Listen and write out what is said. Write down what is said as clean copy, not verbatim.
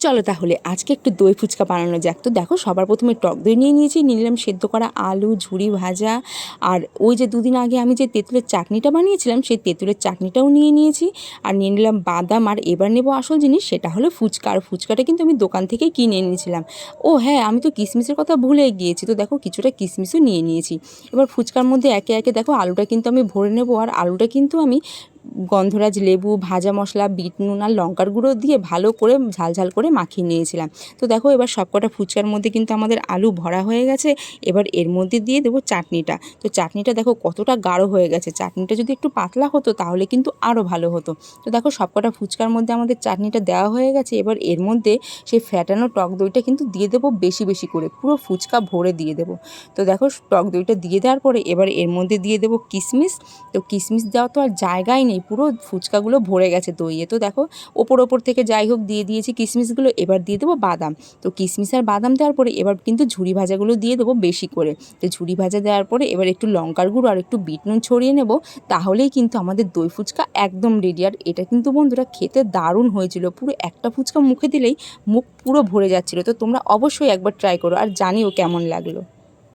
চলো তাহলে আজকে একটু দই ফুচকা বানানো যাক। তো দেখো, সবার প্রথমে টক দই নিয়ে নিলাম সেদ্ধ করা আলু, ঝুরি ভাজা, আর ওই যে দুদিন আগে আমি যে তেঁতুলের চাটনিটা বানিয়েছিলাম সেই তেঁতুলের চাটনিটাও নিয়ে নিয়েছি। আর নিয়ে নিলাম বাদাম। আর এবার নেবো আসল জিনিস, সেটা হলো ফুচকা। আর ফুচকাটা কিন্তু আমি দোকান থেকেই কিনে এনেছিলাম। ও হ্যাঁ, আমি তো কিশমিশের কথা ভুলে গিয়েছি। তো দেখো, কিছুটা কিশমিশও নিয়ে নিয়েছি। এবার ফুচকার মধ্যে একে একে দেখো আলুটা কিন্তু আমি ভরে নেবো। আর আলুটা কিন্তু আমি গন্ধরাজ লেবু, ভাজা মশলা, বিট নুন আর লঙ্কার গুঁড়ো দিয়ে ভালো করে ঝাল ঝাল করে মাখিয়ে নিয়েছিলাম। তো দেখো, এবার সবকটা ফুচকার মধ্যে কিন্তু আমাদের আলু ভরা হয়ে গেছে। এবার এর মধ্যে দিয়ে দেবো চাটনিটা। তো চাটনিটা দেখো কতটা গাঢ় হয়ে গেছে। চাটনিটা যদি একটু পাতলা হতো তাহলে কিন্তু আরও ভালো হতো। তো দেখো, সবকটা ফুচকার মধ্যে আমাদের চাটনিটা দেওয়া হয়ে গেছে। এবার এর মধ্যে সেই ফ্যাটানো টক দইটা কিন্তু দিয়ে দেবো বেশি বেশি করে, পুরো ফুচকা ভরে দিয়ে দেবো। তো দেখো, টক দইটা দিয়ে দেওয়ার পরে এবার এর মধ্যে দিয়ে দেবো কিশমিশ। তো কিশমিশ দেওয়া তো আর জায়গায় নেই, পুরো ফুচকাগুলো ভরে গেছে দইয়ে। তো দেখো, ওপর থেকে যাই হোক দিয়ে দিয়েছি কিশমিশগুলো। এবার দিয়ে দেবো বাদাম। তো কিশমিশ আর বাদাম দেওয়ার পরে এবার কিন্তু ঝুরি ভাজাগুলো দিয়ে দেবো বেশি করে। তো ঝুরি ভাজা দেওয়ার পরে এবার একটু লঙ্কার গুঁড়ো আর একটু বিট নুন ছড়িয়ে নেব। তাহলেই কিন্তু আমাদের দই ফুচকা একদম রেডি। আর এটা কিন্তু বন্ধুরা খেতে দারুণ হয়েছিল, পুরো একটা ফুচকা মুখে দিলেই মুখ পুরো ভরে যাচ্ছিলো। তো তোমরা অবশ্যই একবার ট্রাই করো আর জানিও কেমন লাগলো।